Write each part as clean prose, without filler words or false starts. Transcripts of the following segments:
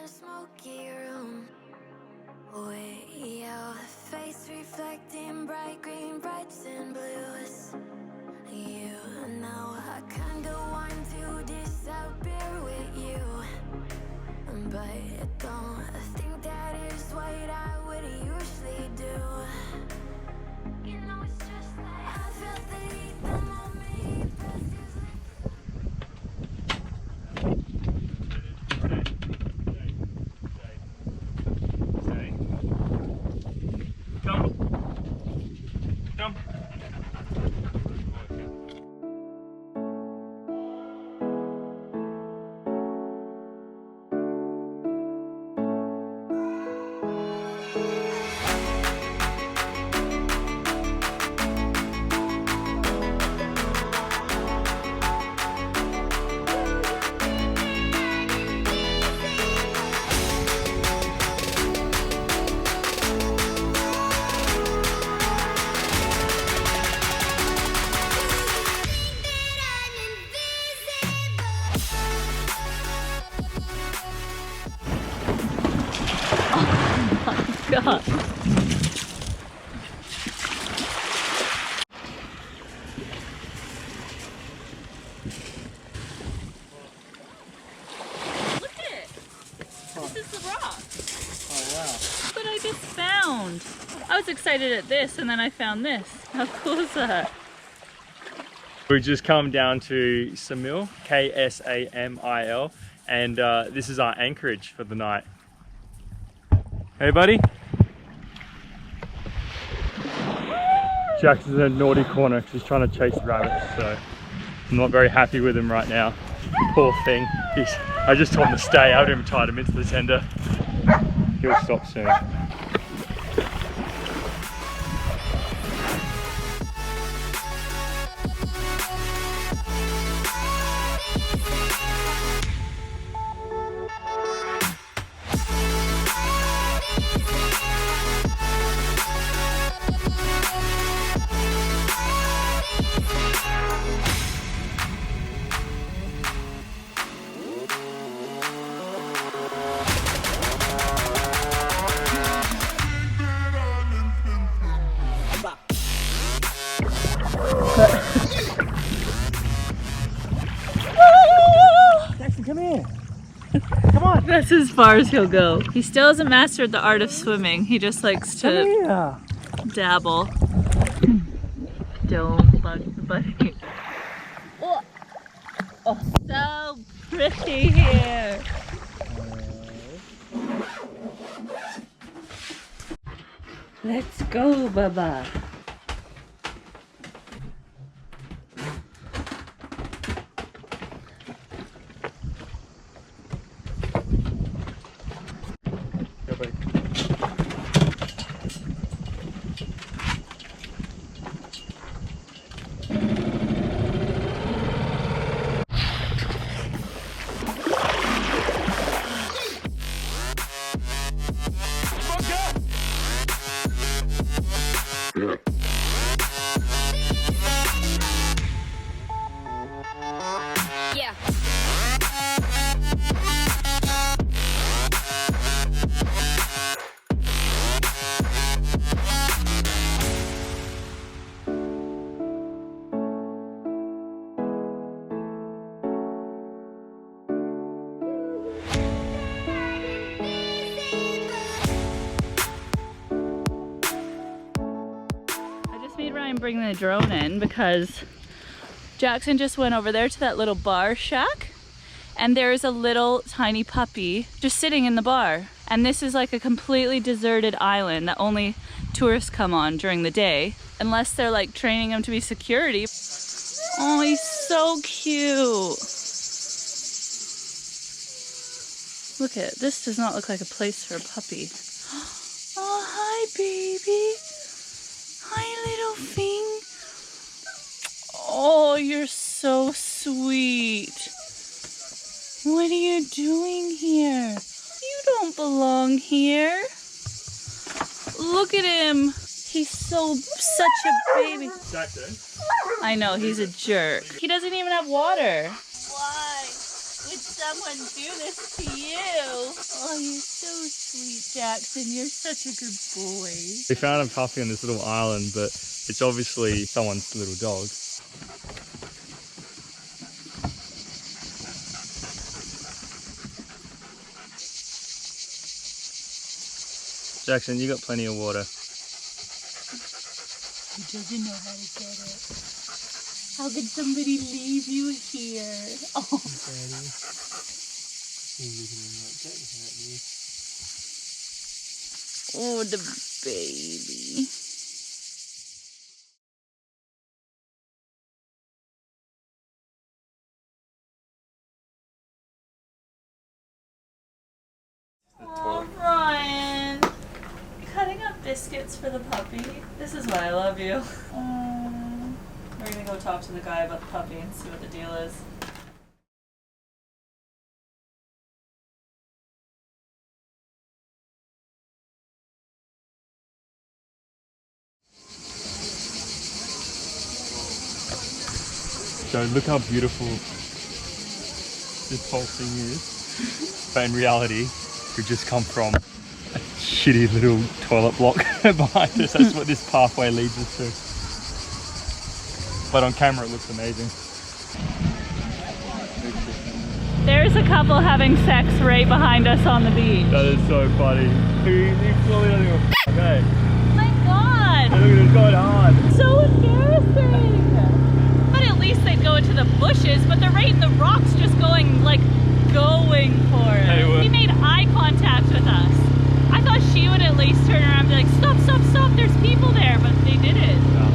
a smoky room with your face reflecting bright green, brights and blues. You know I kinda want to disappear with you, but I don't think that is what I would usually do. You know it's just like I felt the heat the moment he pressed his lips. Come. God. Look at it. This is the rock. Oh wow. Look what I just found. I was excited at this and then I found this. How cool is that? We've just come down to Ksamil, Ksamil, and this is our anchorage for the night. Hey buddy. Jackson's in a naughty corner because he's trying to chase rabbits, so I'm not very happy with him right now. Poor thing. I just told him to stay. I haven't even tied him into the tender. He'll stop soon. Jackson, come here. Come on. That's as far as he'll go. He still hasn't mastered the art of swimming. He just likes to dabble. Don't bug the buddy. Oh, oh, so pretty here. Let's go, Baba. Bring the drone in because Jackson just went over there to that little bar shack and there's a little tiny puppy just sitting in the bar, and this is like a completely deserted island that only tourists come on during the day unless they're like training him to be security. Oh, he's so cute. Look at it. This does not look like a place for a puppy. Oh, hi baby. Hi, little thing. Oh, you're so sweet. What are you doing here? You don't belong here. Look at him. He's such a baby. Jackson. I know, he's a jerk. He doesn't even have water. Why? It's someone do this to you. Oh, you're so sweet, Jackson. You're such a good boy. We found a puppy on this little island, but it's obviously someone's little dog. Jackson, you got plenty of water. He doesn't know how to get it. How could somebody leave you here? Oh. Oh, the baby. Oh, Ryan. You're cutting up biscuits for the puppy. This is why I love you. We're gonna go talk to the guy about the puppy and see what the deal is. So look how beautiful this whole thing is. But in reality, we've just come from a shitty little toilet block behind us. That's what this pathway leads us to. But on camera it looks amazing. There's a couple having sex right behind us on the beach. That is so funny. He clearly doesn't give a f***, eh? Oh my god! Look at it, it's going hard. So embarrassing! But at least they'd go into the bushes, but they're right in the rocks just going for it. Hey, he made eye contact with us. I thought she would at least turn around and be like, stop, stop, stop, there's people there, but they didn't. Yeah.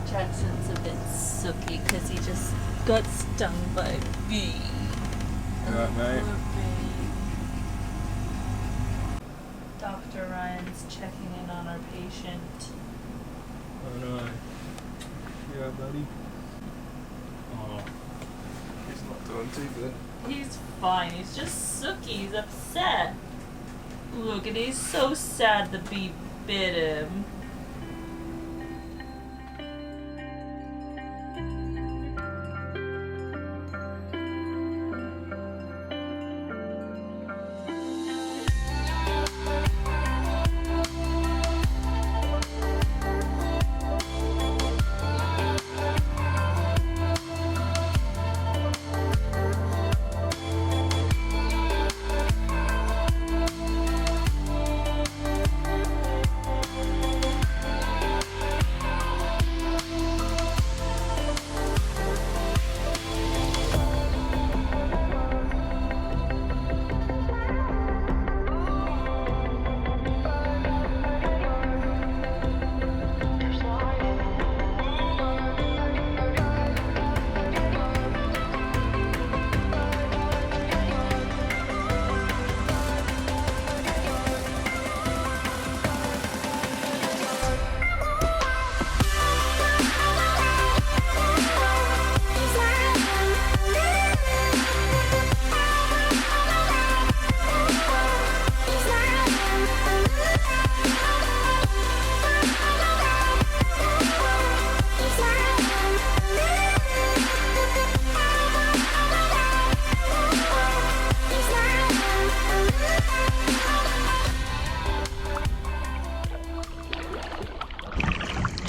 Jackson's a bit sooky because he just got stung by a bee. Alright, mate. Dr. Ryan's checking in on our patient. Oh no. You alright, buddy? Oh. He's not doing too good. He's fine, he's just sooky, he's upset. Look, and he's so sad the bee bit him.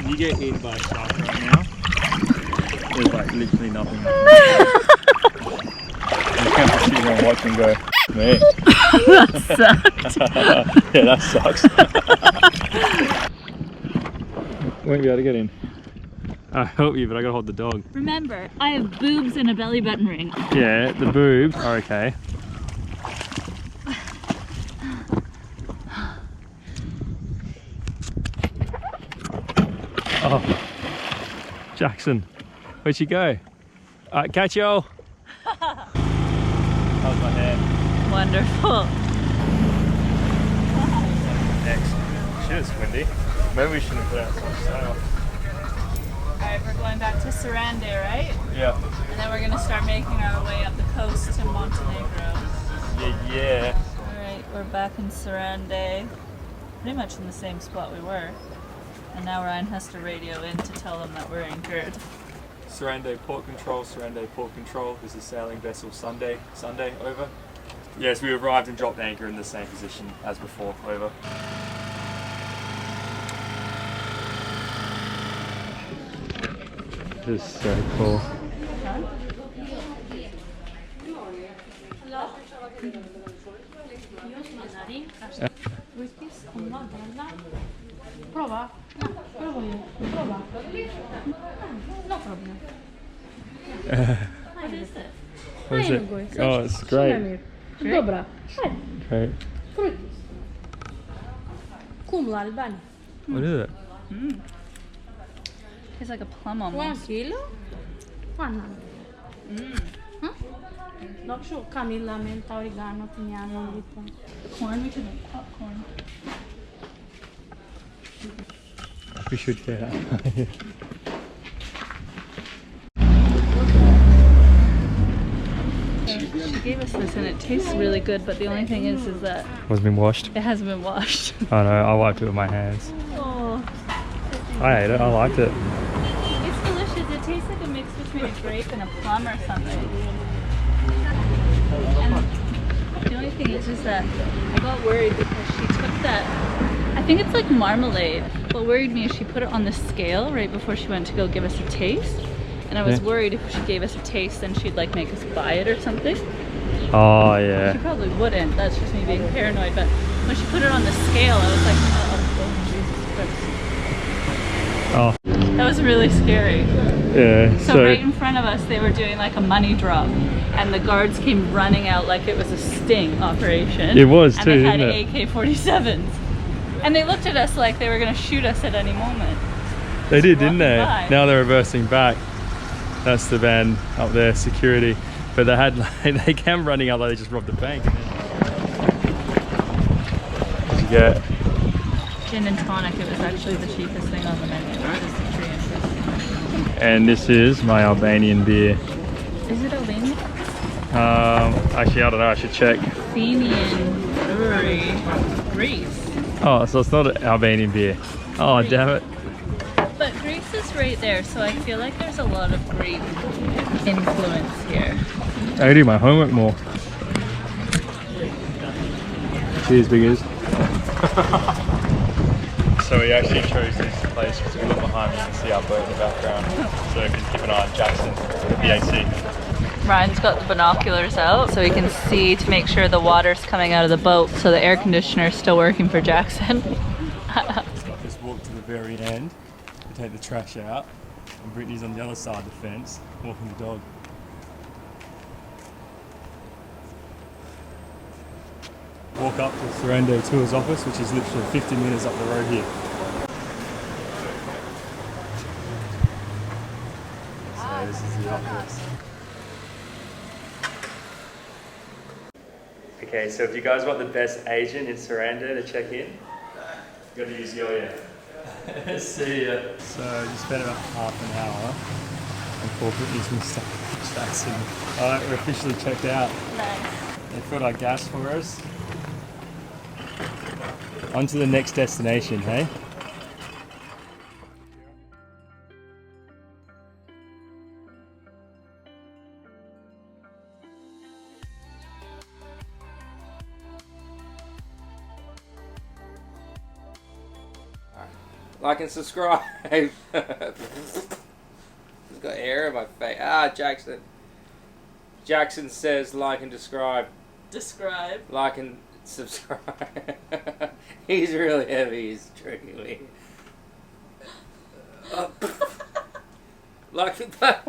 You get eaten by a shark right now. There's like literally nothing. You can't just sit here and watch and go, me. That sucked. Yeah, that sucks. Won't be able to get in. I'll help you, but I gotta hold the dog. Remember, I have boobs and a belly button ring. Yeah, the boobs are okay. Oh, Jackson, where'd she go? Alright, catch you. How's my hair? Wonderful. Excellent. Shit, it's windy. Maybe we shouldn't put out some sail. Alright, we're going back to Sarande, right? Yeah. And then we're gonna start making our way up the coast to Montenegro. Yeah. Alright, we're back in Sarande. Pretty much in the same spot we were. And now Ryan has to radio in to tell them that we're anchored. Sarande port control, This is sailing vessel Sunday, over. Yes, we arrived and dropped anchor in the same position as before, over. This is so cool. Prova. Provo io. Prova. No problem. What is it? What is it? Oh, it's great. Dobra. Great. Frutis. Cum la Albania? What is it? Tastes like a plum 1 almost. kilo? 100. Look, show Camilla, menta, oregano, pignano, lipton. Corn, we can make popcorn. We should get that. She gave us this and it tastes really good, but the only thing is that Wasn't been washed. it hasn't been washed. Oh no, I wiped it with my hands. Oh, I ate it, I liked it. it's delicious. It tastes like a mix between a grape and a plum or something. And the only thing is that I got worried because she took that, I think it's like marmalade. What worried me is she put it on the scale right before she went to go give us a taste. And I was worried if she gave us a taste then she'd like make us buy it or something. Oh She yeah. probably wouldn't, that's just me being paranoid, but when she put it on the scale I was like, oh Jesus Christ. Oh. That was really scary. Yeah. So right in front of us they were doing like a money drop and the guards came running out like it was a sting operation. It was and too, they had didn't it? AK-47s. And they looked at us like they were going to shoot us at any moment. They did, didn't they? By. Now they're reversing back. That's the van up there, security. But they had like, they came running out like they just robbed a bank. What'd you get? Gin and tonic, it was actually the cheapest thing on the menu, which is pretty interesting. And this is my Albanian beer. Is it Albania? Actually, I don't know, I should check. Athenian Brewery, Greece. Oh, so it's not an Albanian beer. Oh, damn it. But Greece is right there, so I feel like there's a lot of Greek influence here. I gotta do my homework more. Cheers, biggers. So we actually chose this place because we look behind me and see our boat in the background. So we can keep an eye on Jackson, the VAC. Ryan's got the binoculars out so he can see to make sure the water's coming out of the boat, so the air conditioner's still working for Jackson. Just walk to the very end to take the trash out, and Brittany's on the other side of the fence walking the dog. Walk up to Sarande Tours office, which is literally 50 minutes up the road here. So this is the office. Okay, so if you guys want the best agent in Saranda to check in, you gotta use Yoya. See ya. So just spent about half an hour and corporate needs Mr. Jackson. Alright, we're officially checked out. Nice. They filled our gas for us. On to the next destination, hey? Like and subscribe. It's got air in my face. Ah, Jackson. Jackson says like and describe. Describe. Like and subscribe. He's really heavy. He's tricking me. Like that.